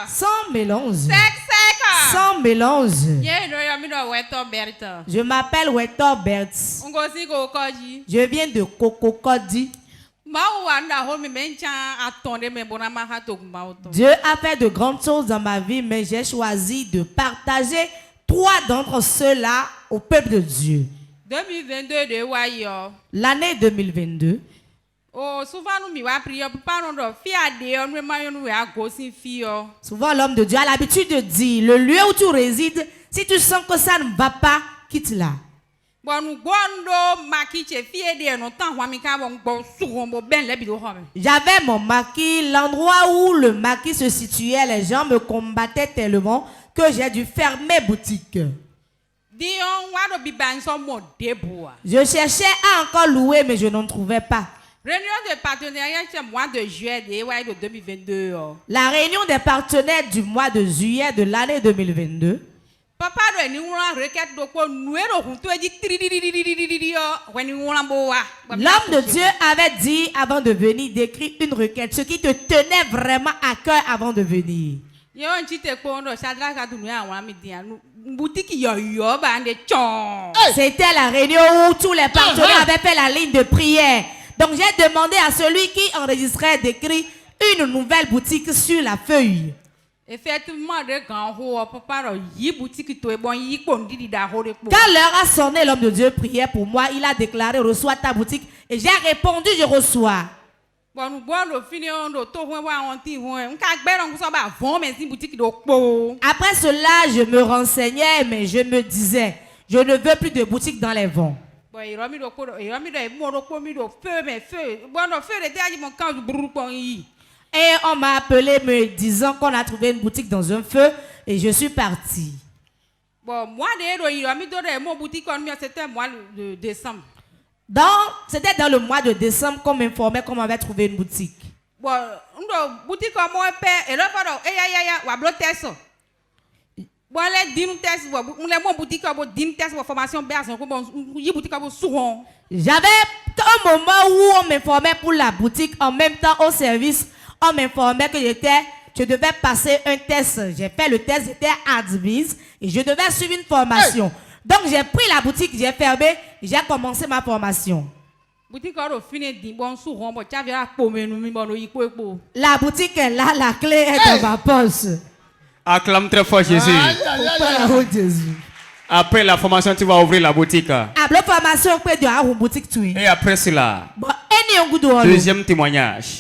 Sans mélange. Sec. Sans mélange. Bertha. Je m'appelle Weto Bertz. Ngozi go koji. Je viens de Kokokodi. Dieu a fait de grandes choses dans ma vie, mais j'ai choisi de partager 3 d'entre ceux-là au peuple de Dieu. 2022 de wayo. L'année 2022. Oh, souvent nous mi wa prier pour pas nous faire de on me nous a gosi fio. Souvent l'homme de Dieu a l'habitude de dire le lieu où tu résides, si tu sens que ça ne va pas, quitte-la. Bon nous gondo makiche fie de no temps wa mi ka bon sourombo ben le bido home. J'avais mon maquis, l'endroit où le maquis se situait, les gens me combattaient tellement que j'ai dû fermer boutique. Dion wa do biban so mo deboa. Je cherchais à encore louer, mais je n'en trouvais pas. Réunion de partenariat c'est mois de juillet de 2022. La réunion des partenaires du mois de juillet de l'année 2022. Papa do ni won requête do ko nuero hunto e di tri when you won boa. L'homme de Dieu avait dit avant de venir d'écrire une requête, ce qui te tenait vraiment à cœur avant de venir. Yo nchite ko ndo Shadraka du ya wa mi dia boutique yo ba nde chon. C'était la réunion où tous les partenaires avaient fait la ligne de prière. Donc j'ai demandé à celui qui enregistrait d'écrire une nouvelle boutique sur la feuille. Effectivement, de grand ho papa yi boutique to e bon yi kondi di da ho de po. Quand l'heure a sonné, l'homme de Dieu priait pour moi. Il a déclaré reçois ta boutique et j'ai répondu je reçois. Bon do fini on do to ho wa on ti ho nka gbe ron so ba von mais si boutique do po. Après cela, je me renseignais mais je me disais je ne veux plus de boutique dans les vents. Bon iromi do ko iromi do e mo do ko mi do feu mais feu. Bon do feu de ti mon camp du brou pon yi. Et on m'a appelé me disant qu'on a trouvé une boutique dans un feu et je suis parti. Bon, moi, mon boutique, c'était le mois de décembre. C'était dans le mois de décembre qu'on m'informait qu'on m'avait trouvé une boutique. Bon, boutique comme moi, et là, bon, les 10 tests, mon boutique, 10 tests, formation, boutique, j'avais un moment où on m'informait pour la boutique, en même temps au service. On m'informait que je devais passer un test. J'ai fait le test, j'étais admise et je devais suivre une formation. Donc j'ai pris la boutique, j'ai fermé, j'ai commencé ma formation. La boutique est là, la clé est dans ma poche. Acclame très fort Jésus. Après la formation, tu vas ouvrir la boutique. Après la formation, et après cela, deuxième témoignage.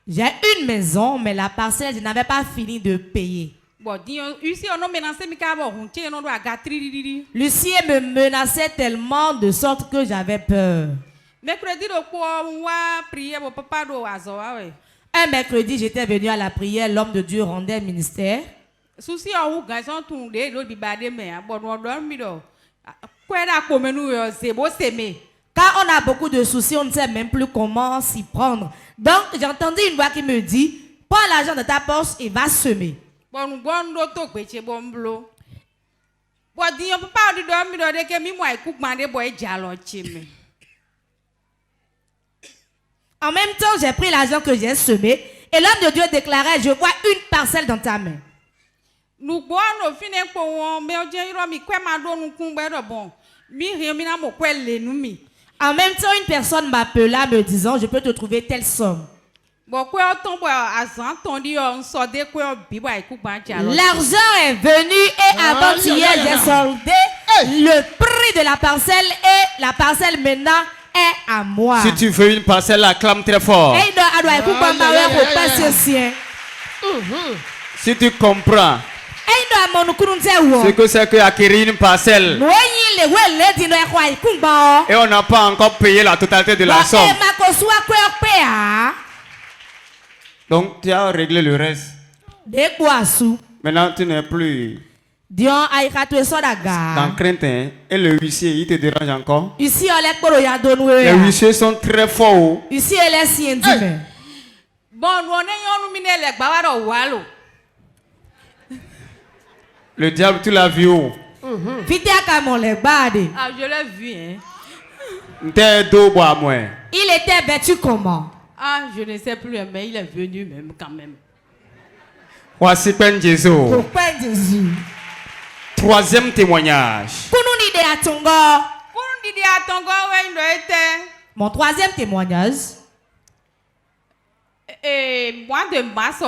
J'ai une maison, mais la parcelle, je n'avais pas fini de payer. Lucie me menaçait tellement de sorte que j'avais peur. Un mercredi, j'étais venu à la prière, l'homme de Dieu rendait ministère. Quand on a beaucoup de soucis, on ne sait même plus comment s'y prendre. Donc, j'ai entendu une voix qui me dit, prends l'argent de ta poche et va semer. En même temps, j'ai pris l'argent que j'ai semé et l'homme de Dieu déclarait, je vois une parcelle dans ta main. En même temps, une personne m'appela me disant, je peux te trouver telle somme. L'argent est venu et avant-hier, j'ai soldé le prix de la parcelle et la parcelle maintenant est à moi. Si tu veux une parcelle, acclame très fort. Si tu comprends ce que c'est qu'acquérir une parcelle et on n'a pas encore payé la totalité de la somme. Donc tu as réglé le reste. Maintenant tu n'es plus dans crainte, hein? Et le huissier, il te dérange encore? Les huissiers sont très forts. Le diable, tu l'as vu où? Ah, je l'ai vu, hein. Il était vêtu comment? Ah, je ne sais plus, mais il est venu même quand même. Voici Père Jésus. Pourquoi Jésus? Troisième témoignage. Mon troisième témoignage. Et mois de mars.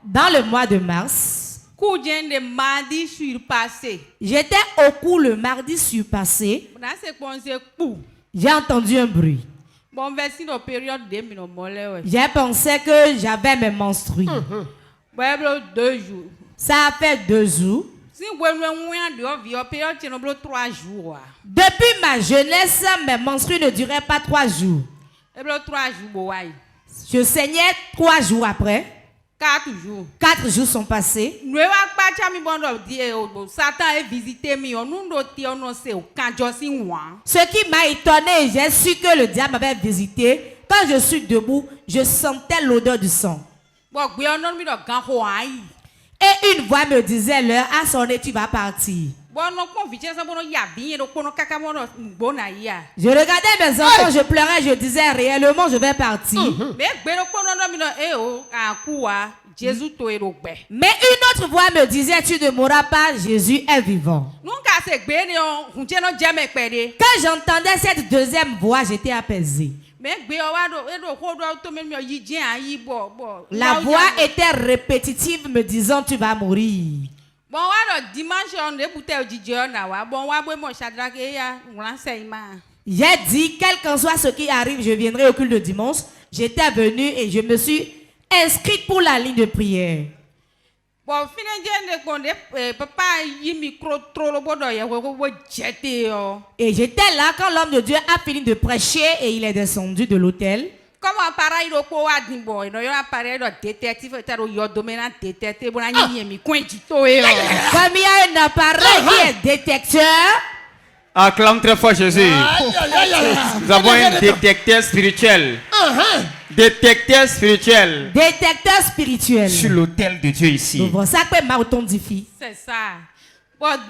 Dans le mois de mars. De mardi surpassé. J'étais au cours le mardi surpassé. J'ai entendu un bruit. J'ai pensé que j'avais mes menstrues. 2 jours. Ça a fait 2 jours. Depuis ma jeunesse, mes menstrues ne duraient pas 3 jours. Je saignais 3 jours après. 4 jours. 4 jours sont passés. Ce qui m'a étonné, j'ai su que le diable m'avait visité. Quand je suis debout, je sentais l'odeur du sang. Et une voix me disait, l'heure a sonné, tu vas partir. Je regardais mes enfants, je pleurais, je disais réellement je vais partir. Mais une autre voix me disait, tu ne mourras pas, Jésus est vivant. Quand j'entendais cette deuxième voix, j'étais apaisé. La voix était répétitive me disant tu vas mourir. J'ai dit quel qu'en soit ce qui arrive, je viendrai au culte de dimanche. J'étais venu et je me suis inscrite pour la ligne de prière. Et j'étais là quand l'homme de Dieu a fini de prêcher et il est descendu de l'autel. Comme il y a un appareil qui est détecteur. Acclame très fort Jésus. Nous avons un détecteur spirituel. Détecteur spirituel. Détecteur spirituel. Sur l'autel de Dieu ici. C'est ça. Bon, en même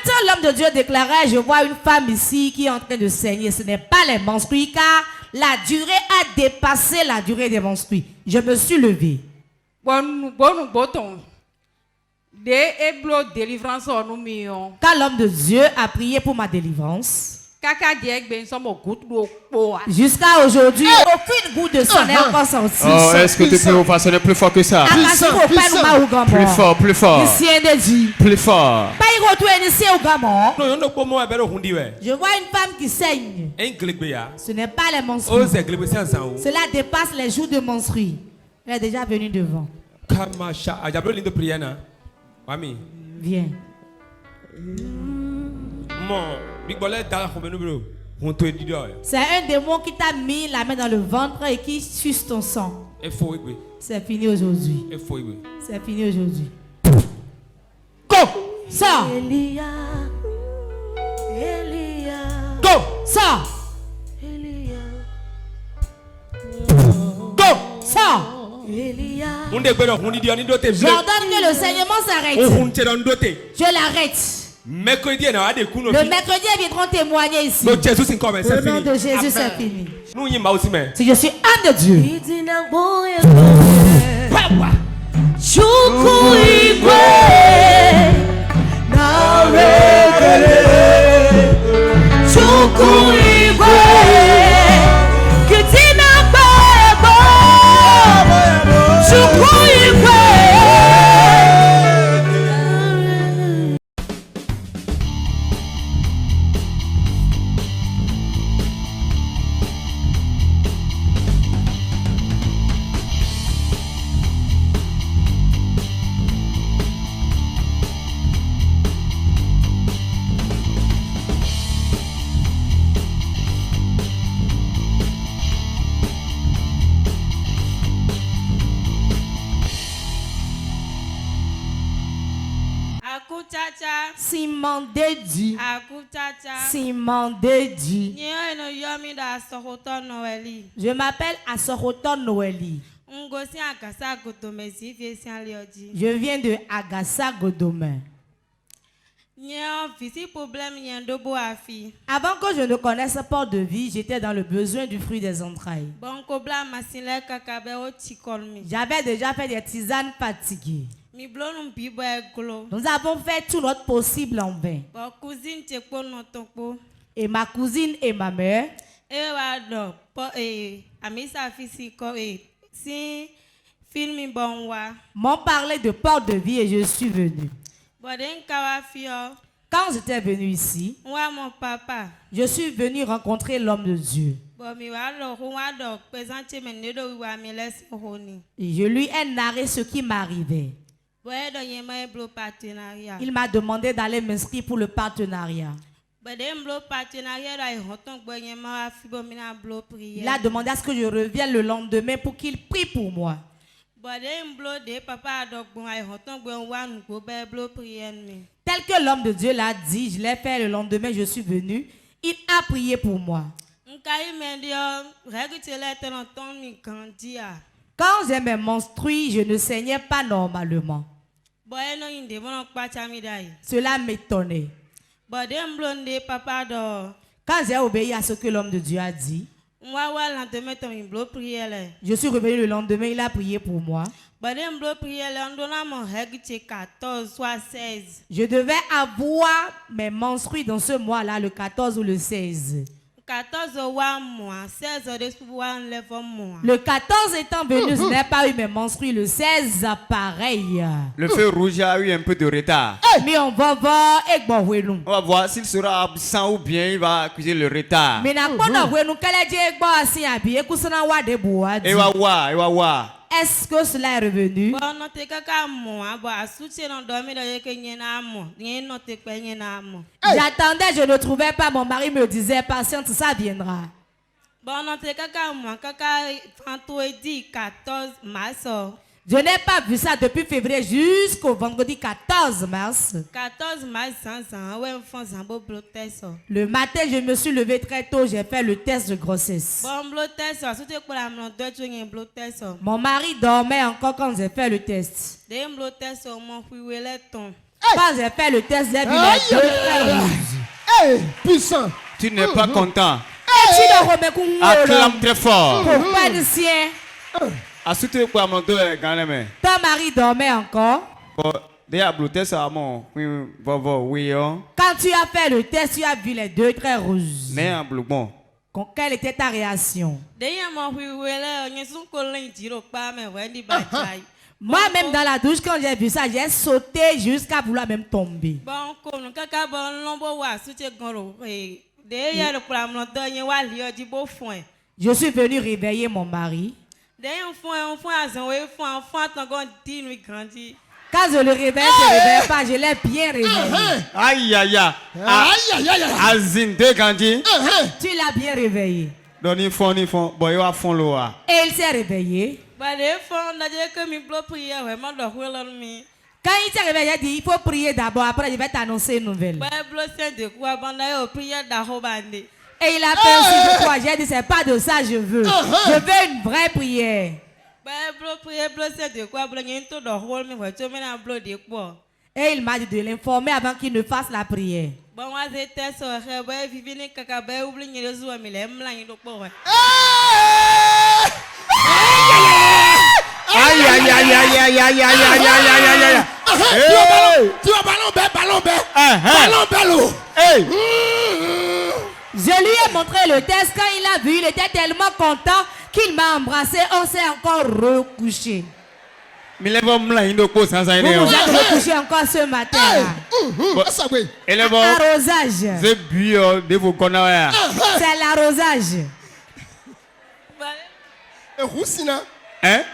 temps, l'homme de Dieu déclarait, je vois une femme ici qui est en train de saigner. Ce n'est pas les menstrues car la durée a dépassé la durée des menstrues. Je me suis levé. Quand l'homme de Dieu a prié pour ma délivrance, jusqu'à aujourd'hui, aucune goutte de sang n'est encore sortie. Oh, est-ce que tu peux façonner plus fort que ça? Plus fort, plus fort. Plus fort. Je vois une femme qui saigne. Ce n'est pas les menstrues. Cela dépasse les jours de menstrues. Elle est déjà venue devant. Viens. C'est un démon qui t'a mis la main dans le ventre et qui suce ton sang. C'est fini aujourd'hui. C'est fini aujourd'hui. Go! Sors! Go! Sors! Go! Sors! J'ordonne que le saignement s'arrête. Je l'arrête. Le mercredi, ils viendront témoigner ici. Au nom de Jésus, c'est fini. Si je suis homme de Dieu. Simon Dedi. Simon Dedi. Je m'appelle Asoroton Noélie. Je viens de Agassa Godome. Avant que je ne connaisse Port de Vie, j'étais dans le besoin du fruit des entrailles. J'avais déjà fait des tisanes fatiguées. Nous avons fait tout notre possible en vain. Et ma cousine et ma mère m'ont parlé de Port de Vie et je suis venue. Quand j'étais venue ici, je suis venue rencontrer l'homme de Dieu. Et je lui ai narré ce qui m'arrivait. Il m'a demandé d'aller m'inscrire pour le partenariat. Il a demandé à ce que je revienne le lendemain pour qu'il prie pour moi. Tel que l'homme de Dieu l'a dit, je l'ai fait le lendemain, je suis venu. Il a prié pour moi. Quand j'ai mes menstrues, je ne saignais pas normalement. Cela m'étonnait. Quand j'ai obéi à ce que l'homme de Dieu a dit, je suis revenu le lendemain, il a prié pour moi. Je devais avoir mes menstrues dans ce mois-là, le 14 ou le 16. Le 14 étant venu, je n'ai pas eu mes menstrues. Le 16, pareil. Le feu rouge a eu un peu de retard. Mais on va voir. On va voir s'il sera absent ou bien il va accuser le retard. Mais Et va voir. Est-ce que cela est revenu? J'attendais, je ne trouvais pas. Mon mari me disait, patiente, ça viendra. Je n'ai pas vu ça depuis février jusqu'au vendredi 14 mars. Le matin, je me suis levée très tôt, j'ai fait le test de grossesse. Mon mari dormait encore quand j'ai fait le test. Quand j'ai fait le test, j'ai vu les deux très rouges. Puissant. Tu n'es pas content. Acclame très fort. Ton mari dormait encore. Quand tu as fait le test, tu as vu les deux très rouges. Quelle était ta réaction? Moi-même dans la douche, quand j'ai vu ça, j'ai sauté jusqu'à vouloir même tomber. Je suis venu réveiller mon mari. Quand je le réveille, je ne réveille pas, je l'ai bien réveillé. Aïe, aïe, aïe. Tu l'as bien réveillé. Et il s'est réveillé. Quand il s'est réveillé, il a dit, il faut prier d'abord, après je vais t'annoncer une nouvelle. Et il a fait aussi, je crois, j'ai dit, c'est pas de ça je veux. Je veux une vraie prière. Et il m'a dit de l'informer avant qu'il ne fasse la prière. Aïe, aïe, aïe, aïe, aïe, aïe, aïe, aïe, aïe, aïe, aïe. Tu as ballon. Je lui ai montré le test. Quand il a vu, il était tellement content qu'il m'a embrassé. On s'est encore recouché. Vous vous êtes recouché encore ce matin. Arrosage. C'est l'arrosage. Hein?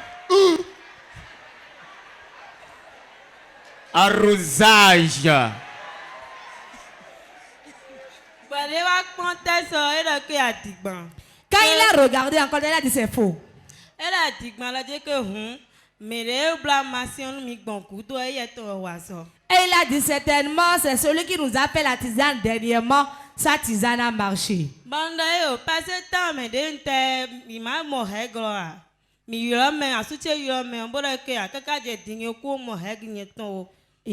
Arrosage. Quand il a regardé encore, il a dit c'est faux. Et il a dit certainement c'est celui qui nous a fait la tisane dernièrement, sa tisane a marché. Et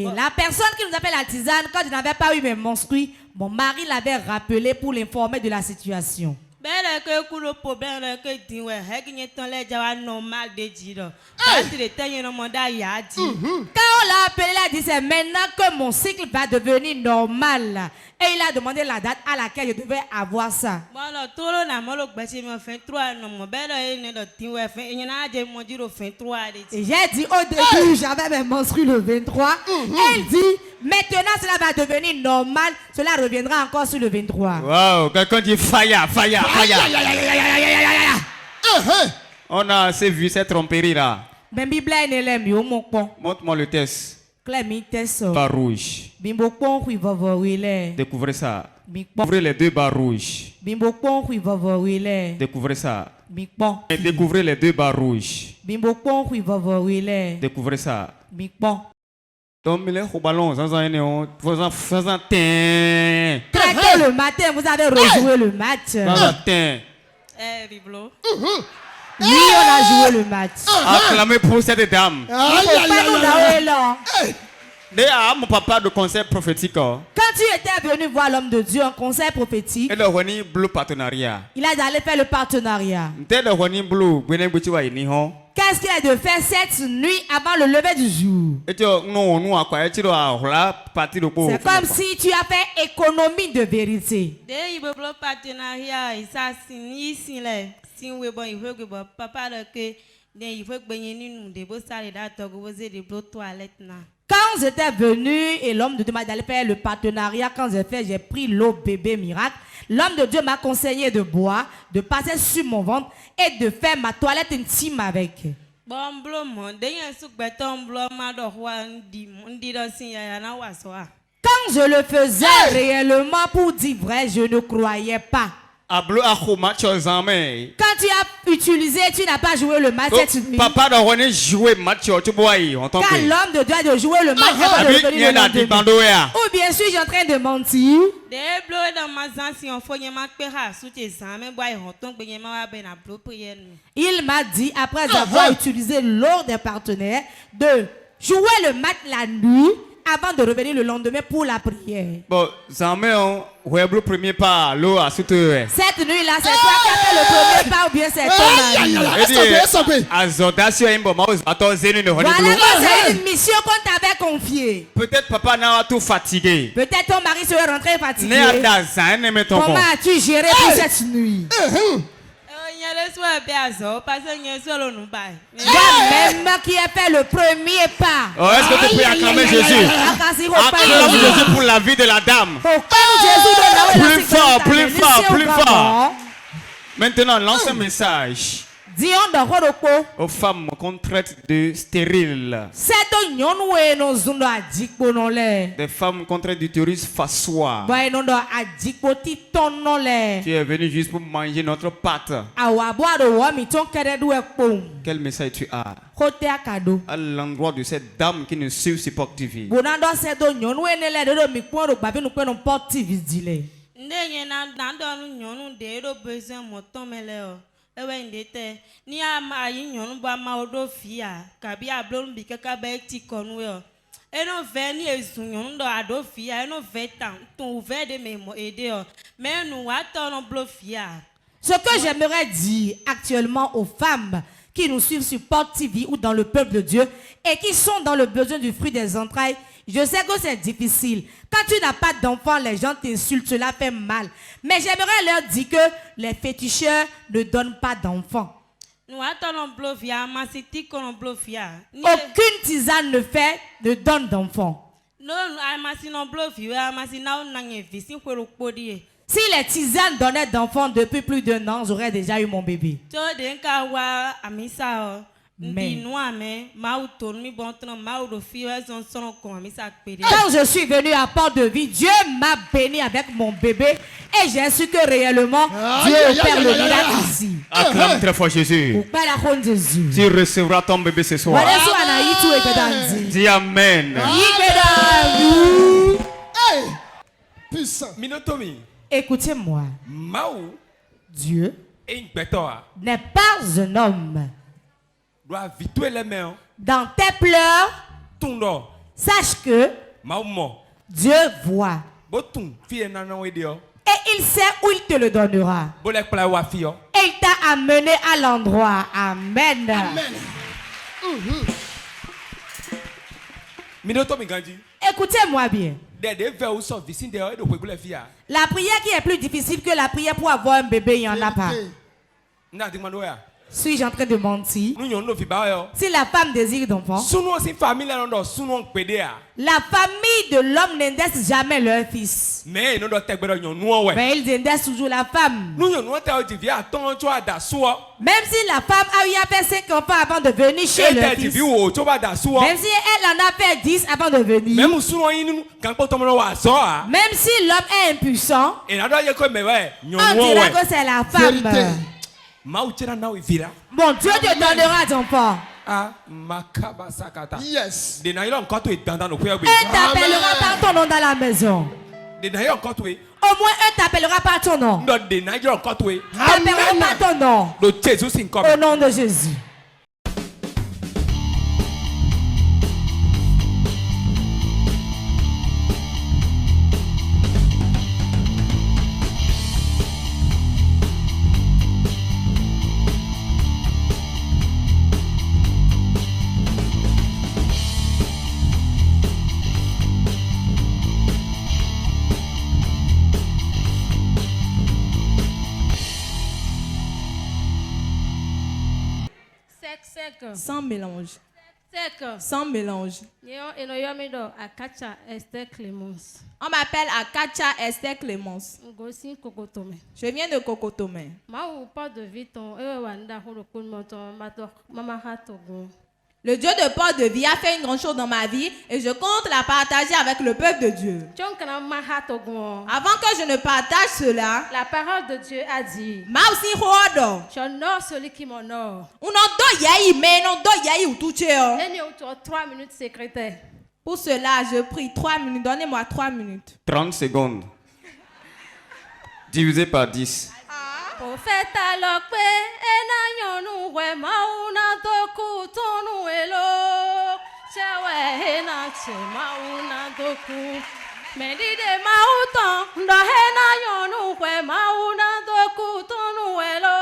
la personne qui nous appelle la tisane, quand je n'avais pas eu mes menstrues, mon mari l'avait rappelé pour l'informer de la situation. Quand on l'a appelé, il a dit c'est maintenant que mon cycle va devenir normal. Et il a demandé la date à laquelle je devais avoir ça. Et j'ai dit au début, j'avais mes menstrues le 23. Elle dit, maintenant cela va devenir normal. Cela reviendra encore sur le 23. Wow, quelqu'un dit fire. On a assez vu cette tromperie là. Montre-moi le test. Barre rouge. Découvrez ça. Découvrez les deux barres rouges. Découvrez ça. Et découvrez les deux barres rouges. Découvrez ça. Donc, mais les ballons, ça très tôt le matin, vous avez rejoué le match. Oui, on a joué le match. Acclamez pour cette dame. D'ailleurs, mon papa de conseil prophétique. Quand tu étais venu voir l'homme de Dieu en conseil prophétique, il a allé faire le partenariat. Qu'est-ce qu'il a de faire cette nuit avant le lever du jour? C'est comme si tu as fait économie de vérité. Quand j'étais venu et l'homme de Dieu m'a d'aller faire le partenariat, quand j'ai pris l'eau bébé miracle, l'homme de Dieu m'a conseillé de boire, de passer sur mon ventre et de faire ma toilette intime avec. Quand je le faisais réellement, pour dire vrai, je ne croyais pas. Quand tu as utilisé, tu n'as pas joué le match cette nuit. Papa doit jouer match. Quand l'homme de Dieu a joué le match, ou bien suis-je en train de mentir? Il m'a dit, après avoir utilisé l'eau des partenaires, de jouer le match la nuit avant de revenir le lendemain pour la prière. Bon, le premier pas, l'eau a sauté. Cette nuit-là, c'est toi qui as fait le premier pas ou bien c'est ton mari? Voilà, c'est une mission qu'on t'avait confiée. Peut-être papa n'a tout fatigué. Peut-être ton mari serait rentré fatigué. Comment as-tu géré pour cette nuit? Moi-même qui ai fait le premier pas. Oh, est-ce que tu peux acclamer Jésus? Acclame Jésus pour la vie de la dame. Plus fort. Maintenant, lance un message aux femmes qu'on traite de stériles. Des femmes qu'on traite d'utérus fassois. Tu es venu juste pour manger notre pâte. Quel message tu as à l'endroit de cette dame qui nous suit sur Pop TV? Ni ama nyɔnu ba ma odo fia kabi ablon bi kaka be ti konu yo eno ve ni ezu nyɔnu do ado fia eno ve tan ton ve de me mo ede yo mais nous wa ton blo fia. Ce que j'aimerais dire actuellement aux femmes qui nous suivent sur Pop TV ou dans le peuple de Dieu et qui sont dans le besoin du fruit des entrailles, je sais que c'est difficile. Quand tu n'as pas d'enfant, les gens t'insultent, cela fait mal. Mais j'aimerais leur dire que les féticheurs ne donnent pas d'enfants. Aucune tisane ne donne d'enfants. Si les tisanes donnaient d'enfants depuis plus d'1 an, j'aurais déjà eu mon bébé. Mais quand je suis venu à Port de Vie, Dieu m'a béni avec mon bébé et j'ai su que réellement Dieu opère le miracle ici. Acclame très fort Jésus. Tu recevras ton bébé ce soir. Dis Amen. Écoutez-moi. Dieu n'est pas un homme Dans tes pleurs, sache que Dieu voit. Et il sait où il te le donnera. Et il t'a amené à l'endroit. Amen. Amen. Écoutez-moi bien. La prière qui est plus difficile que la prière pour avoir un bébé, il n'y en a pas. Suis-je en train de mentir? Si la femme désire d'enfant, la famille de l'homme n'indexe jamais leur fils. Mais ils indexent toujours la femme. Même si la femme a eu à faire 5 enfants avant de venir chez le fils. Même si elle en a fait 10 avant de venir. Même si l'homme est impuissant, on dira que c'est la femme. Vérité. Bon, Dieu te donnera d'enfants. Yes. Et t'appellera par ton nom dans la maison. Au moins un t'appellera par ton nom. T'appellera par ton nom. Au nom de Jésus. Sans mélange. Sans mélange. On m'appelle Akacha Esther Clémence. Je viens de Kokotomé. Le Dieu de Port de Vie a fait une grande chose dans ma vie et je compte la partager avec le peuple de Dieu. Avant que je ne partage cela, la parole de Dieu a dit, j'honore celui qui m'honore. Et nous avons 3 minutes secrétaire. Pour cela, je prie 3 minutes. Donnez-moi 3 minutes. 30 secondes. Divisé par 10. Prophète alokpe ena nyonu we mauna doku tonu elo chewe ena che mauna doku medide mauton ndo ena nyonu we mauna doku tonu elo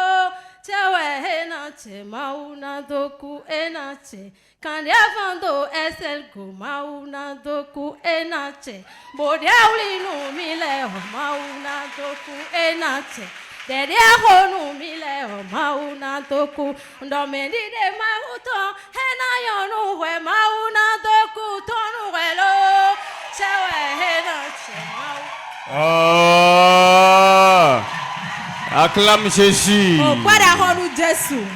chewe ena che mauna doku ena che kandi avando esel go mauna doku ena che bodia ulinu mile mauna doku ena che Derrière nous mille mauna toku ndomendi de mauto hena yonu we mauna toku tonu welo chewe hena chemau. Acclame Jésus. Oh, para honu Jésus.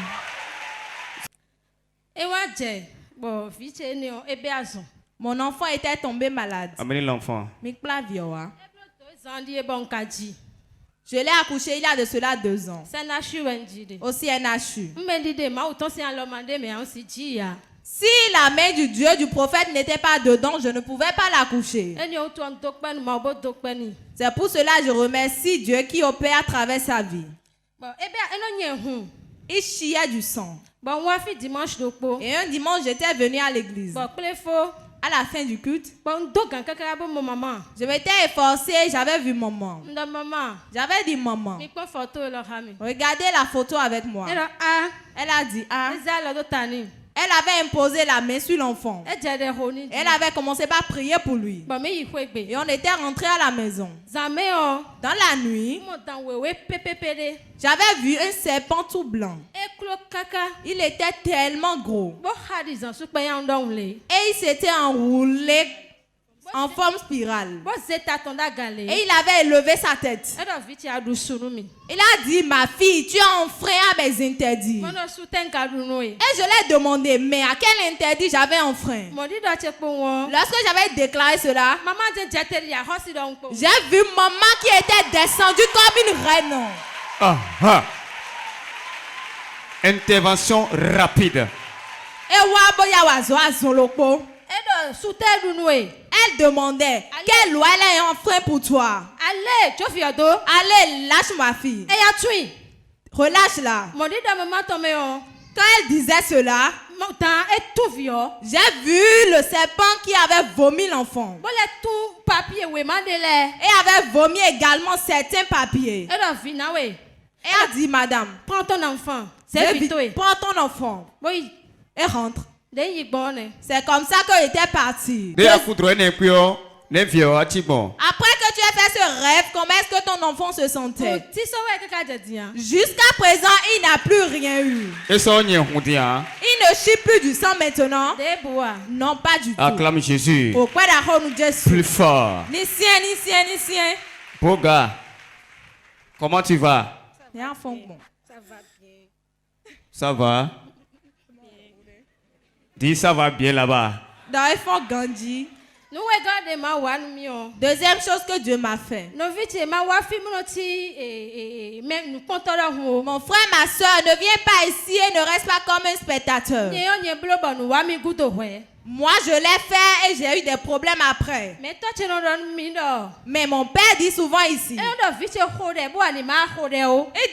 Ewaje bo fiche ni o ebe azon. Mon enfant était tombé malade. Amenez l'enfant. Mikpla vioa. Zandi e bonkaji. Je l'ai accouché il y a de cela 2 ans. Aussi NHU. Si la main du Dieu du prophète n'était pas dedans, je ne pouvais pas l'accoucher. C'est pour cela que je remercie Dieu qui opère à travers sa vie. Il chiait du sang. Et un dimanche, j'étais venue à l'église. À la fin du culte, je m'étais efforcée, j'avais vu maman. J'avais dit maman, regardez la photo avec moi. Elle a dit Elle avait imposé la main sur l'enfant. Elle avait commencé par prier pour lui. Et on était rentré à la maison. Dans la nuit, j'avais vu un serpent tout blanc. Il était tellement gros. Et il s'était enroulé en forme spirale. Et il avait élevé sa tête. Il a dit, ma fille, tu as enfreint à mes interdits. Et je l'ai demandé, mais à quel interdit j'avais enfreint? Lorsque j'avais déclaré cela, j'ai vu maman qui était descendue comme une reine. Intervention rapide. Elle demandait, quelle loi elle a enfreint pour toi? Allez, lâche ma fille. Relâche-la. Quand elle disait cela, j'ai vu le serpent qui avait vomi l'enfant. Et avait vomi également certains papiers. Et a dit, madame, prends ton enfant. Prends ton enfant. Oui. Et rentre. C'est comme ça que j'étais parti. Après que tu as fait ce rêve, comment est-ce que ton enfant se sentait? Jusqu'à présent, il n'a plus rien eu. Il ne chie plus du sang maintenant. Non, pas du tout. Acclame Jésus. Plus fort. Beau gars, comment tu vas? Ça va bien. Ça va? Dis ça va bien là-bas. Dans le fond, Gandhi. Deuxième chose que Dieu m'a fait. Mon frère, ma soeur, ne viens pas ici et ne reste pas comme un spectateur. Moi, je l'ai fait et j'ai eu des problèmes après. Mais mon père dit souvent ici. Il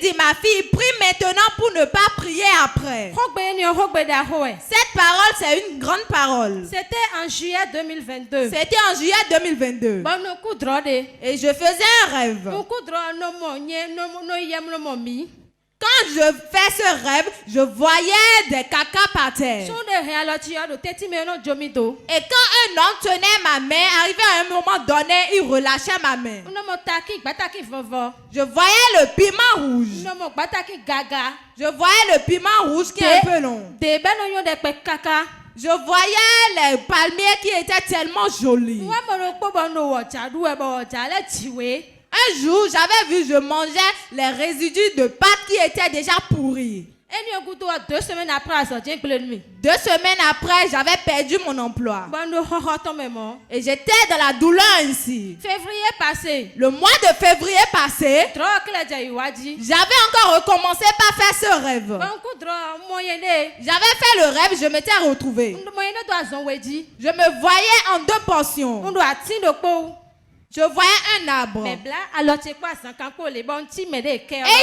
dit, ma fille, prie maintenant pour ne pas prier après. Cette parole, c'est une grande parole. C'était en juillet 2022. C'était en juillet 2022. Et je faisais un rêve. Quand je fais ce rêve, je voyais des caca par terre. Et quand un homme tenait ma main, arrivé à un moment donné, il relâchait ma main. Je voyais le piment rouge. Je voyais le piment rouge qui est un peu long. Je voyais les palmiers qui étaient tellement jolis. Un jour, j'avais vu, je mangeais les résidus de pâtes qui étaient déjà pourris. 2 semaines après, 2 semaines après, j'avais perdu mon emploi. Et j'étais dans la douleur ici. Février passé. Le mois de février passé, j'avais encore recommencé par faire ce rêve. J'avais fait le rêve, je m'étais retrouvée. Je me voyais en 2 portions. Je voyais un arbre. Et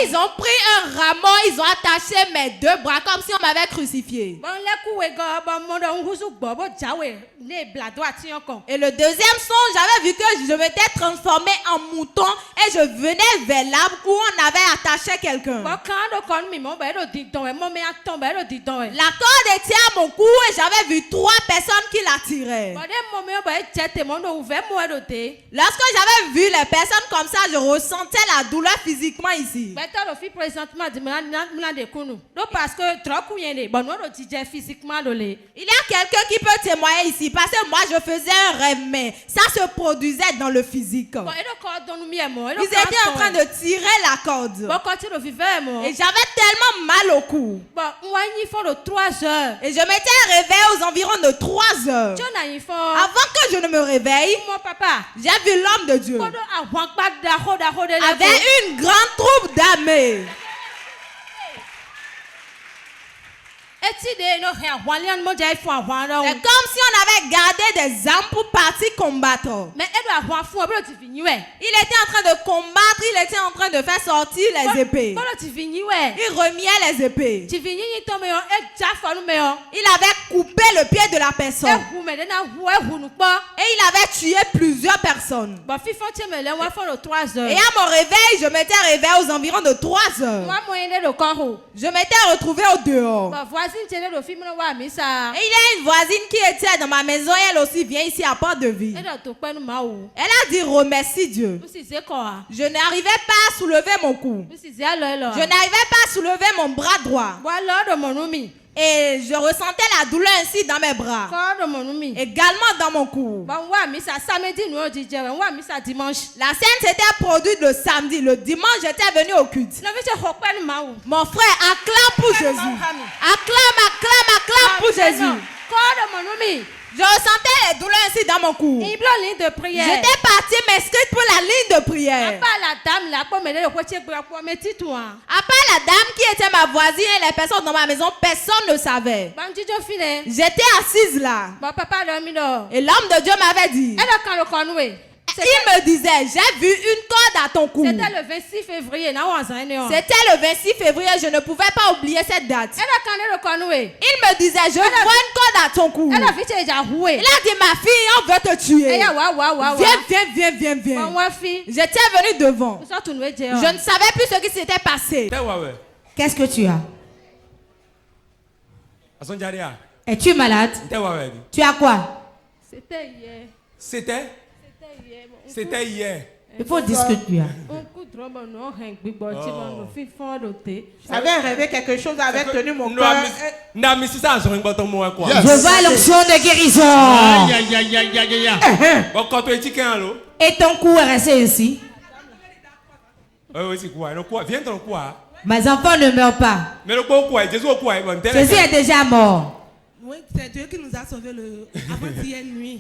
ils ont pris un rameau, ils ont attaché mes 2 bras comme si on m'avait crucifié. Et le deuxième son, j'avais vu que je m'étais transformée en mouton et je venais vers l'arbre où on avait attaché quelqu'un. La corde était à mon cou et j'avais vu 3 personnes qui la tiraient. Lorsque j'avais vu les personnes comme ça, je ressentais la douleur physiquement ici. Il y a quelqu'un qui peut témoigner ici parce que moi je faisais un rêve, mais ça se produisait dans le physique. Ils étaient en train de tirer la corde. Et j'avais tellement mal au cou. Et je m'étais réveillée aux environs de 3 heures. Avant que je ne me réveille, j'ai vu l'homme de Dieu avec une grande troupe d'armées. C'est comme si on avait gardé des armes pour partir combattre. Il était en train de combattre, il était en train de faire sortir les épées. Il remuait les épées. Il avait coupé le pied de la personne. Et il avait tué plusieurs personnes. Et à mon réveil, je m'étais réveillée aux environs de 3 heures. Je m'étais retrouvée au dehors. Et il y a une voisine qui était dans ma maison et elle aussi vient ici à Port-de-Vie. Elle a dit remercie Dieu. Je n'arrivais pas à soulever mon cou. Je n'arrivais pas à soulever mon bras droit. Et je ressentais la douleur ainsi dans mes bras. Également dans mon cou. La scène s'était produite le samedi. Le dimanche, j'étais venu au culte. Mon frère, acclame pour Jésus. Acclame pour Jésus. Je ressentais les douleurs ainsi dans mon cou. J'étais partie m'inscrire pour la ligne de prière. À part la dame qui était ma voisine et les personnes dans ma maison, personne ne savait. J'étais assise là. Et l'homme de Dieu m'avait dit, Il me disait, j'ai vu une corde à ton cou. C'était le 26 février. C'était le 26 février, je ne pouvais pas oublier cette date. Il me disait, je vois une corde à ton cou. Il a dit, ma fille, on veut te tuer. Viens. J'étais venue devant. Je ne savais plus ce qui s'était passé. Qu'est-ce que tu as? Es-tu malade? Tu as quoi? C'était hier. C'était hier. Il faut dire ce que tu as. J'avais rêvé quelque chose, avait tenu mon cœur. Je vois l'onction de guérison. Et ton cou est resté ici. Mes enfants ne meurent pas. Jésus est déjà mort. Oui, c'est Dieu qui nous a sauvés avant-hier nuit.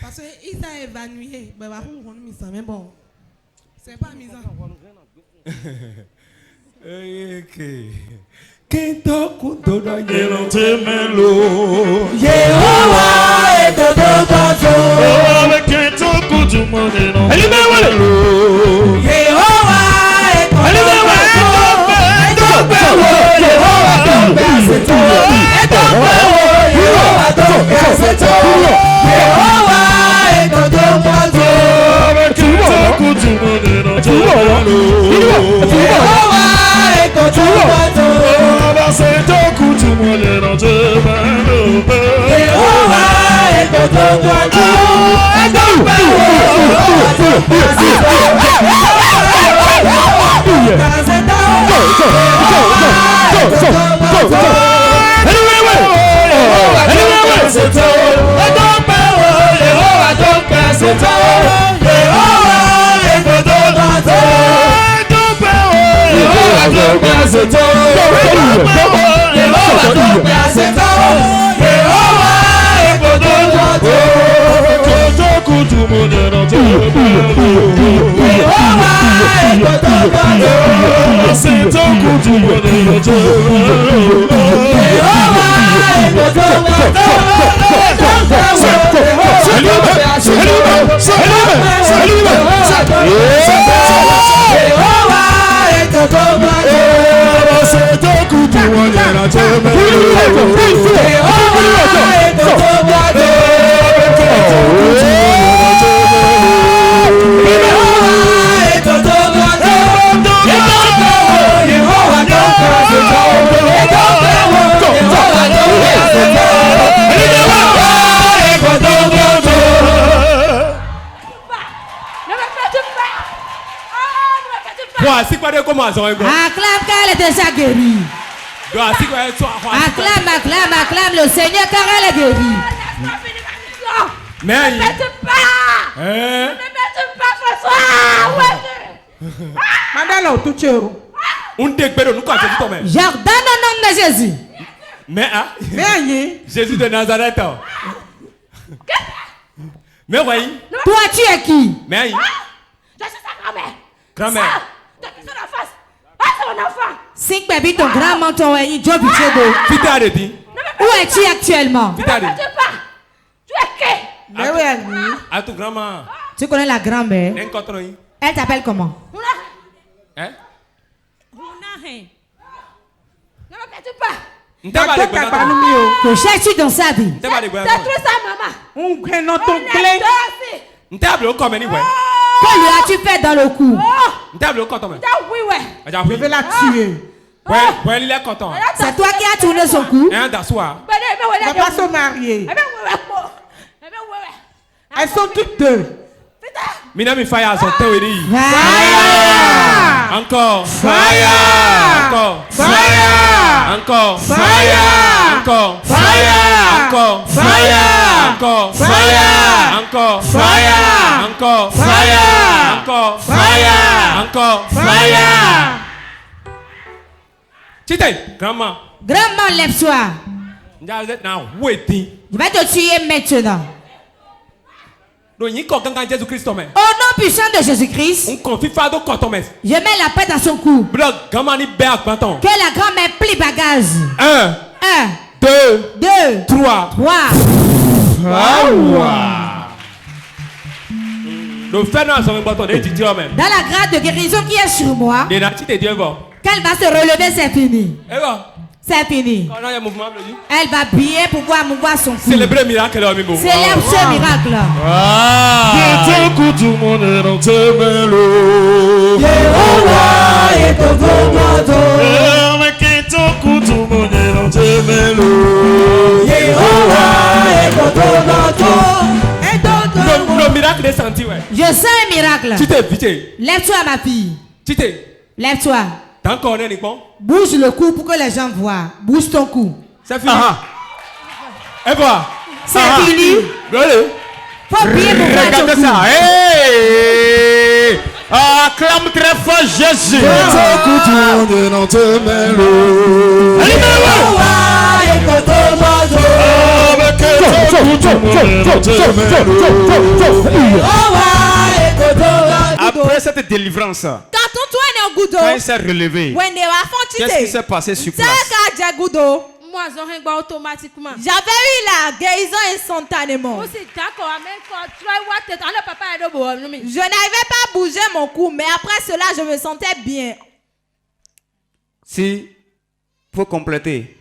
Parce qu'il s'est évanoui. Mais bon, c'est pas amusant. Acclame car elle est déjà guérie. Acclame le Seigneur car elle est guérie. Mais Ne me battez pas! Ne me battez pas, François! Mandala Otuchero. J'ordonne au nom de Jésus. Mais Mais Jésus de Nazareth. Mais oui. Toi tu es qui? Mais Je suis sa grand-mère. Grand-mère. C'est son enfant. Ah, c'est mon enfant. Si baby ton grand menton est job Vite. Où es-tu actuellement? Ne me battez pas. Tu es qui? mais oui, À ton grand-mère. Tu connais la grand-mère? Elle t'appelle comment? Hein? Ne me battez pas. Que cherches-tu dans sa vie? C'est tout ça, maman. on crée notre On est clé. deux ici. Que lui as-tu fait dans le cou? Oui, ouais. Je vais la tuer. C'est toi qui as tourné son cou? Mais On va pas se marier. Elles sont toutes deux. Minami fire son Fire! Encore. Fire! Encore. Fire! Encore. Fire! Encore. Fire! Encore. Fire! Encore. Fire! Encore. Fire! Encore. Fire! Encore. Fire! Encore. Fire! Tite, grand-maman. Grand-mère, lève-toi. waiting. Je vais te tuer maintenant. Au nom puissant de Jésus-Christ, je mets la paix dans son cou. Que la grand-mère plie bagage. 1, 2, 3. Dans la grâce de guérison qui est sur moi, qu'elle va se relever, c'est fini. C'est fini. Elle va bien pouvoir mouvoir son cou. Célèbre ce miracle. Célèbre ce miracle. Le miracle est senti, ouais. Je sens un miracle. Lève-toi, ma fille. Lève-toi. Bouge le cou pour que les gens voient. Bouge ton cou. C'est fini. Et voilà. C'est fini. Faut bien mouvoir ton cou. Ça. Hey! Acclame très fort Jésus. Après cette délivrance, quand il s'est relevé, qu'est-ce qui s'est passé sur place? J'avais eu la guérison instantanément. Je n'arrivais pas à bouger mon cou, mais après cela, je me sentais bien. Si, faut compléter.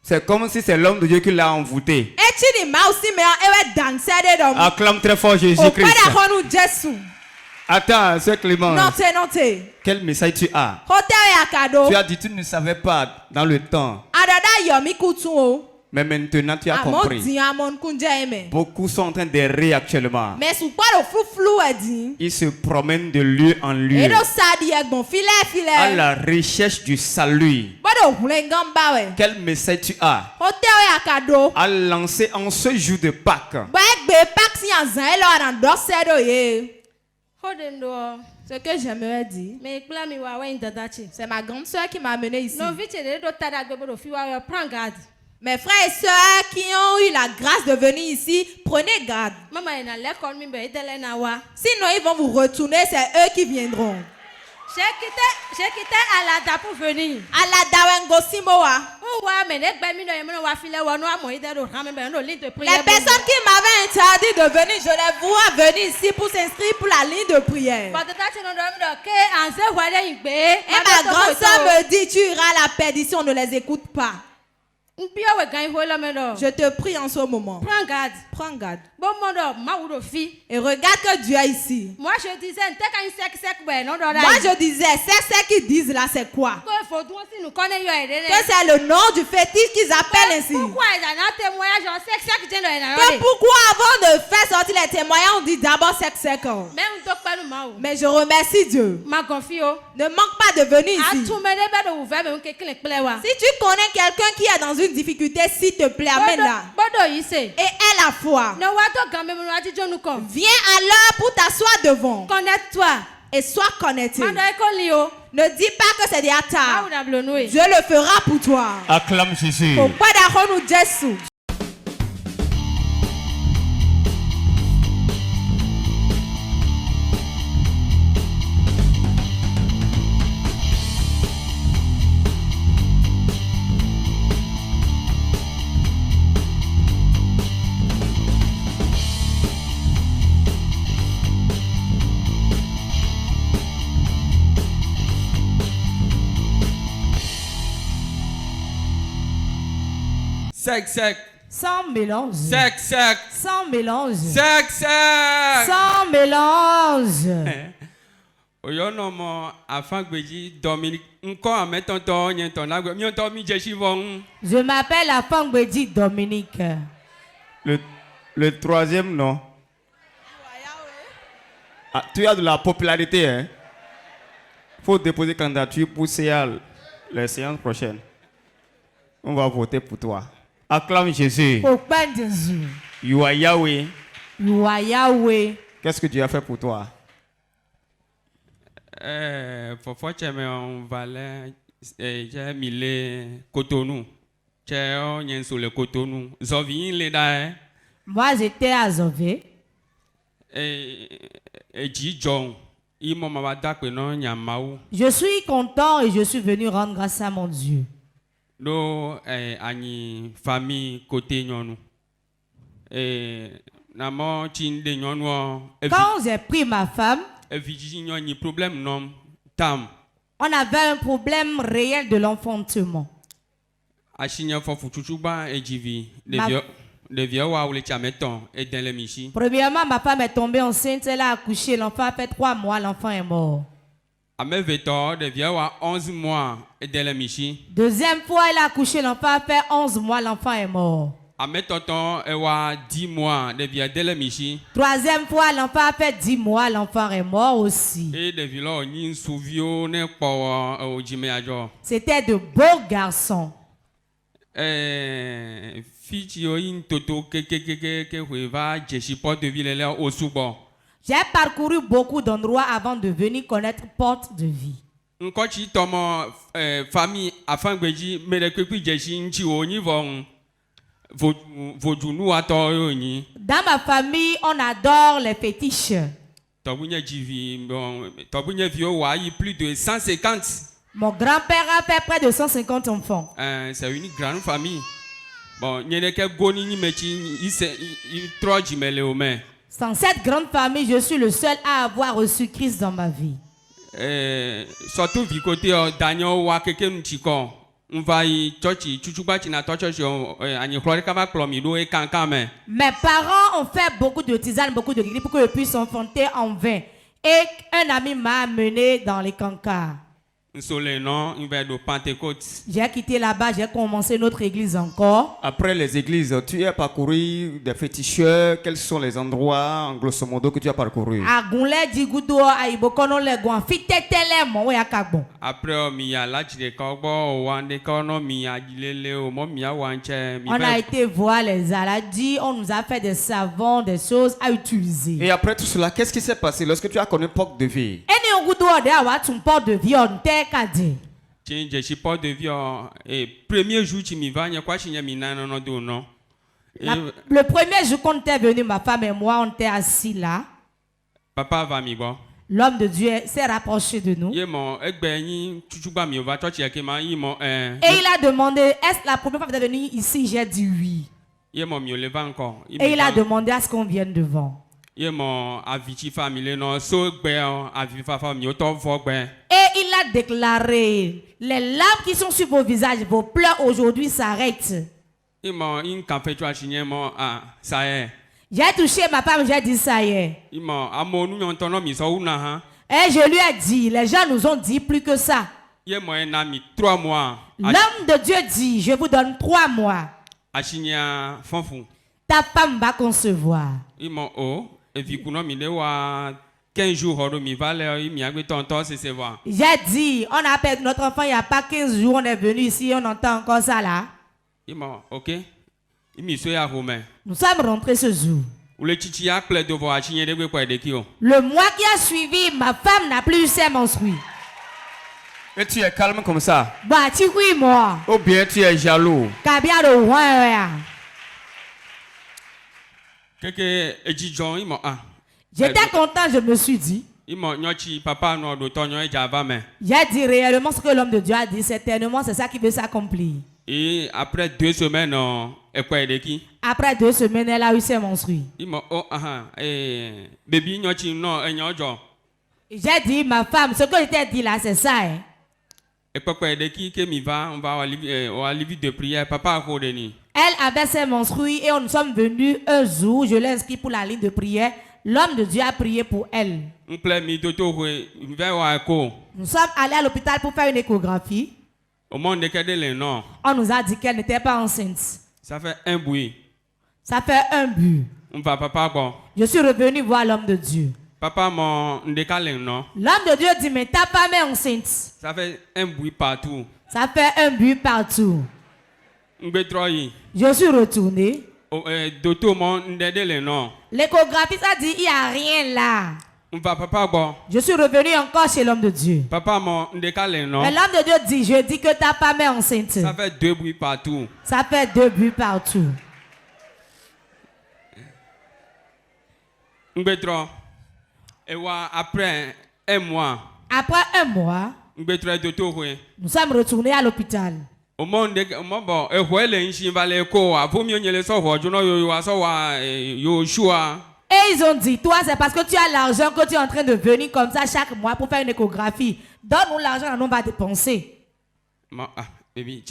C'est comme si c'est l'homme de Dieu qui l'a envoûté. Acclame très fort Jésus-Christ. Attends, c'est Clément. Quel message tu as? Tu as dit tu ne savais pas dans le temps. Mais maintenant tu as compris. Beaucoup sont en train d'errer actuellement. Ils se promènent de lieu en lieu à la recherche du salut. Quel message tu as à lancer en ce jour de Pâques? Ce que j'aimerais dire, c'est ma grande soeur qui m'a amené ici. Mes frères et sœurs qui ont eu la grâce de venir ici, prenez garde. Sinon, ils vont vous retourner, c'est eux qui viendront. J'ai quitté Alada pour venir. Alada Wengosimoa. Les personnes qui m'avaient interdit de venir, je les vois venir ici pour s'inscrire pour la ligne de prière. Et ma grande soeur me dit, tu iras à la perdition, ne les écoute pas. Je te prie en ce moment. Prends garde. Prends garde. Et regarde que Dieu est ici. Moi je disais, c'est qu'ils disent là, c'est quoi? Que c'est le nom du fétiche qu'ils appellent ainsi. Que pourquoi avant de faire sortir les témoignages, on dit d'abord sec. Mais je remercie Dieu. Ne manque pas de venir ici. Si tu connais quelqu'un qui est dans une difficulté, s'il te plaît, amène-la. Et aie la foi. Viens alors pour t'asseoir devant. Connecte-toi. Et sois connecté. Ne dis pas que c'est des attaques. Dieu le fera pour toi. Acclame Jésus. Sec. Sans mélange. Sec. Sans mélange. Sec. Sans mélange. Oyonomo afin que Dominique encore mettant Je m'appelle Afangbeji Dominique. Le troisième nom. Ah, tu as de la popularité, hein? Faut déposer candidature pour CA la séance prochaine. On va voter pour toi. Acclame Jésus. You are Yahweh. You are Yahweh. Qu'est-ce que Dieu a fait pour toi? Parfois, tu me valais, j'ai mis les Cotonou. Tu es sur le Cotonou. Zovi, les dae. Moi, j'étais à Zové. Et Jijong. Je suis content et je suis venu rendre grâce à mon Dieu. Nos famille côté nous Quand j'ai pris ma femme, on avait un problème réel de l'enfantement. Premièrement, ma femme est tombée enceinte, elle a accouché, l'enfant a fait 3 mois, l'enfant est mort. Deuxième fois, elle a accouché, l'enfant a fait 11 mois, l'enfant est mort. Troisième fois, l'enfant a fait 10 mois, l'enfant est mort aussi. C'était de beaux garçons. J'ai parcouru beaucoup d'endroits avant de venir connaître Porte de Vie. Dans ma famille, on adore les fétiches. Plus de 150. Mon grand-père a fait près de 150 enfants. C'est une grande famille. Bon, Sans cette grande famille, je suis le seul à avoir reçu Christ dans ma vie. Surtout du côté Daniel mes parents ont fait beaucoup de tisanes, beaucoup de gris pour que je puisse s'enfanter en vain. Et un ami m'a amené dans les cancars. J'ai quitté là-bas, j'ai commencé notre église encore. Après les églises, tu as parcouru des féticheurs. Quels sont les endroits, en grosso modo, que tu as parcouru? Après, on a été voir les aladis, on nous a fait des savons, des choses à utiliser. Et après tout cela, qu'est-ce qui s'est passé lorsque tu as connu Porte de Vie? Porte de Vie, premier jour tu m'y vas, le premier jour qu'on était venu, ma femme et moi, on était assis là. Papa va m'y voir. L'homme de Dieu s'est rapproché de nous. Et il a demandé, est-ce la première fois que vous êtes venu ici? J'ai dit oui. Et il a demandé à ce qu'on vienne devant. Et il a déclaré, les larmes qui sont sur vos visages, vos pleurs aujourd'hui s'arrêtent. J'ai touché ma femme, j'ai dit ça y est. Et je lui ai dit, les gens nous ont dit plus que ça. L'homme de Dieu dit, je vous donne 3 mois. Ta femme va concevoir. 15 jours, j'ai dit, on a perdu notre enfant il n'y a pas 15 jours, on est venu ici, on entend encore ça là. Ok. Nous sommes rentrés ce jour. Le mois qui a suivi, ma femme n'a plus eu ses menstrues. Et tu es calme comme ça? Bah, tu oui, moi. Ou bien tu es jaloux? J'étais content, je me suis dit. J'ai dit réellement ce que l'homme de Dieu a dit, certainement c'est ça qui veut s'accomplir. Et après 2 semaines, après 2 semaines, elle a eu ses menstrues. J'ai dit, ma femme, ce que je t'ai dit là, c'est ça. Hein? Elle avait ses menstrues et nous sommes venus un jour, je l'ai inscrit pour la ligne de prière. L'homme de Dieu a prié pour elle. Nous sommes allés à l'hôpital pour faire une échographie. On nous a dit qu'elle n'était pas enceinte. Ça fait un bruit. Ça fait un but. Je suis revenu voir l'homme de Dieu. L'homme de Dieu dit, mais ta femme est enceinte. Ça fait un bruit partout. Ça fait un but partout. Je suis retourné. L'échographiste a dit, il n'y a rien là. Je suis revenu encore chez l'homme de Dieu. Et l'homme de Dieu dit, je dis que ta femme est enceinte. Ça fait 2 bruits partout. Ça fait 2 buts partout. Après un mois. Après un mois, nous sommes retournés à l'hôpital. Nous sommes retournés à l'hôpital. L'homme de Dieu dit, mais ta femme est enceinte. Ça fait 2 buts partout. Ça fait 2 buts partout. Après un mois. Après un mois. 1 mois. 1 mois. 1 mois. Au monde, bon, et voilà, il chivale ko, a vaut mieux le savoir, je n'ai savoir, Yoshua. Et ils ont dit, toi, c'est parce que tu as l'argent que tu es en train de venir comme ça chaque mois pour faire une échographie. Donne-nous l'argent, on va dépenser. Baby,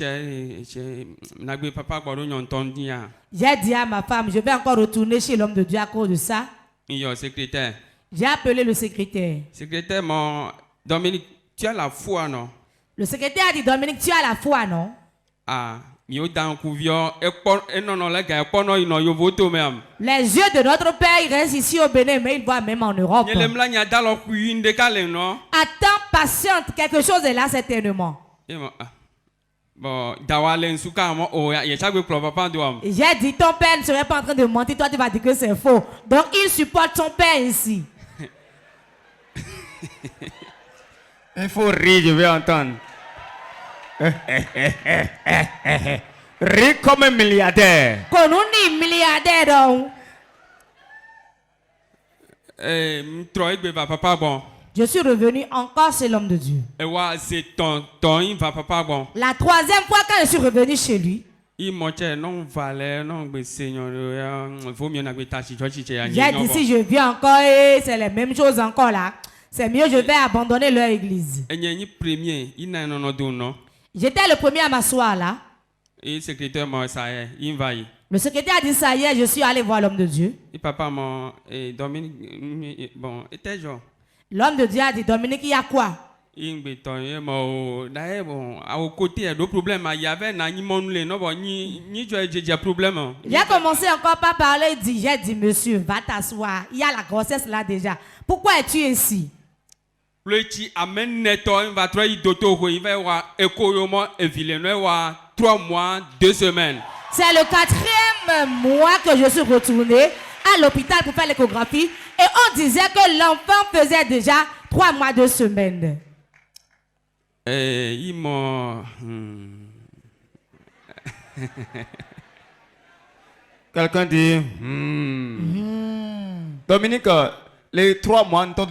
papa, j'ai dit à ma femme, je vais encore retourner chez l'homme de Dieu à cause de ça. Secrétaire. J'ai appelé le secrétaire. Secrétaire, mon Dominique, tu as la foi, non? Le secrétaire a dit, Dominique, tu as la foi, non? Ah, les yeux de notre père, ils restent ici au Bénin, mais ils voient même en Europe. Attends, patiente, quelque chose est là certainement. Bon, j'ai dit, ton père ne serait pas en train de mentir, toi tu vas dire que c'est faux. Donc il supporte son père ici. Il faut rire, je vais entendre. Rire comme un milliardaire. Qu'on nous dit milliardaire donc. Je suis revenu encore chez l'homme de Dieu. La troisième fois quand je suis revenu chez lui, j'ai dit si je viens encore et c'est les mêmes choses encore là, c'est mieux je vais abandonner leur église. J'étais le premier à m'asseoir là. Le secrétaire a dit ça y est, je suis allé voir l'homme de Dieu. L'homme de Dieu a dit, Dominique, il y a quoi? J'ai commencé encore par parler, j'ai dit, monsieur, va t'asseoir. Il y a la grossesse là déjà. Pourquoi es-tu ici? C'est le 4e mois que je suis retourné à l'hôpital pour faire l'échographie et on disait que l'enfant faisait déjà 3 mois 2 semaines. Quelqu'un dit Dominique, les 3 mois pendant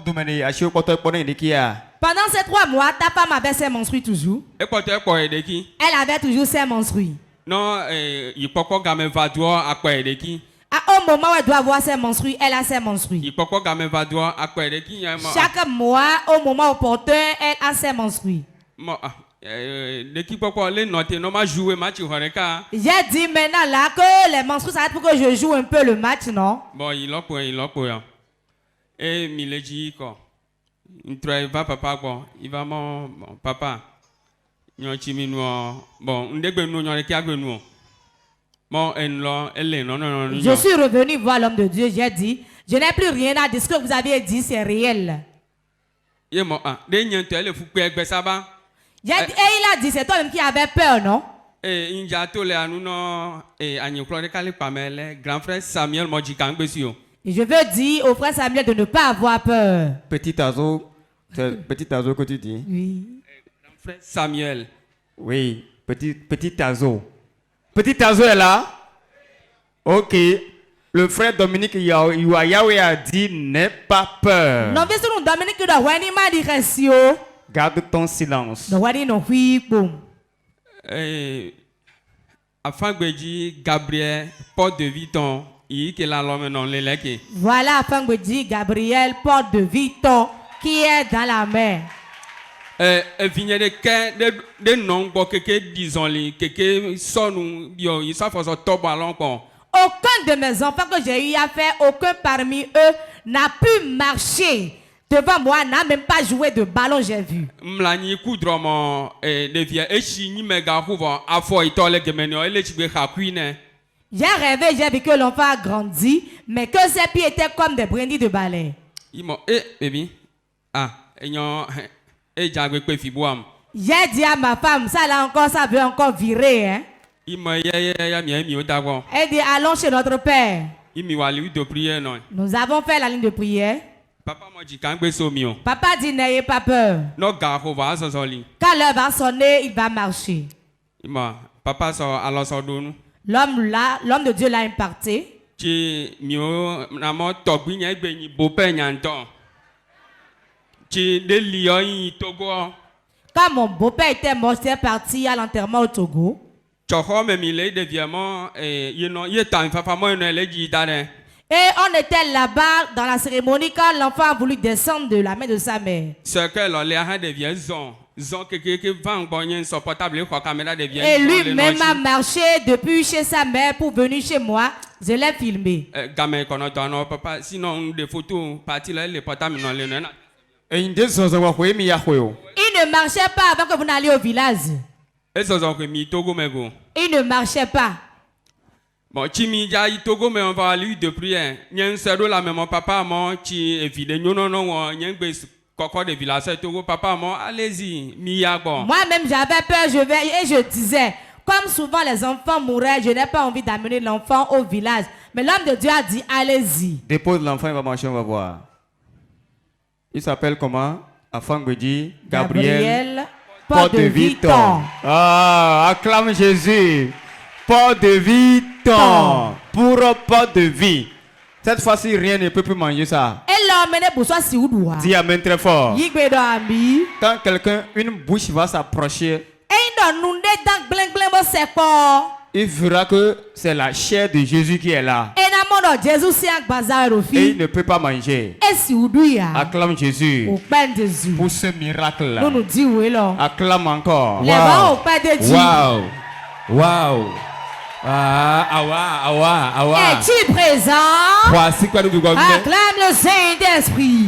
ces 3 mois, ta femme avait ses menstrues toujours. Elle avait toujours ses menstrues. Non, il peut pas gamin va droit à quoi au moment où elle doit avoir ses menstrues, elle a ses menstrues. Chaque mois, au moment opportun, elle a ses menstrues. J'ai dit maintenant là que les menstrues, ça va être pour que je joue un peu le match, non? Bon, il a pour. Et il dit quoi? Il travaille pas papa quoi. Il va mon papa. Bon, je suis revenu voir l'homme de Dieu, j'ai dit, je n'ai plus rien à dire, ce que vous avez dit c'est réel. Et il a dit, c'est toi-même qui avais peur, non? Et je veux dire au frère Samuel de ne pas avoir peur. Petit Azo que tu dis? Oui. Grand frère Samuel. Oui, petit Azo. Petit Azo est là? Ok. Le frère Dominique Yahweh a dit n'aie pas peur. Garde ton silence. Afin que dit Gabriel, porte de Viton, voilà, afin que dit Gabriel, porte de Viton, qui est dans la mer. Aucun de mes enfants que j'ai eu à faire, aucun parmi eux n'a pu marcher devant moi, n'a même pas joué de ballon, j'ai vu. J'ai rêvé, j'ai vu que l'enfant a grandi, mais que ses pieds étaient comme des brindilles de balai. J'ai dit à ma femme, ça là encore, ça veut encore virer, hein. Elle dit, allons chez notre père. Nous avons fait la ligne de prière. Papa dit, n'ayez pas peur. Quand l'heure va sonner, il va marcher. L'homme de Dieu l'a impacté. Quand mon beau-père était mort, j'étais parti à l'enterrement au Togo. Et on était là-bas dans la cérémonie quand l'enfant a voulu descendre de la main de sa mère. Et lui-même a marché depuis chez sa mère pour venir chez moi. Je l'ai filmé. Il ne marchait pas avant que vous n'alliez au village. Il ne marchait pas. Bon, Chimija Togo mais on va aller depuis un. Nyen sero la même papa mon chi evide nyono no nyen gbe koko de village Togo papa mon allez-y miya bon. Moi-même j'avais peur, je disais comme souvent les enfants mouraient, je n'ai pas envie d'amener l'enfant au village. Mais l'homme de Dieu a dit allez-y. Dépose l'enfant, il va marcher, on va voir. Il s'appelle comment? Afangodi Gabriel Porte de Viton. Ah, acclame Jésus. Porte de Viton. Pour porte de vie. Cette fois-ci, rien ne peut plus manger ça. Dis amen très fort. Quand quelqu'un, une bouche va s'approcher, il verra que c'est la chair de Jésus qui est là. Et il ne peut pas manger. Acclame Jésus pour ce miracle-là. Acclame encore. Wow. Wow. Es-tu présent? Voici quoi nous Acclame le Saint-Esprit.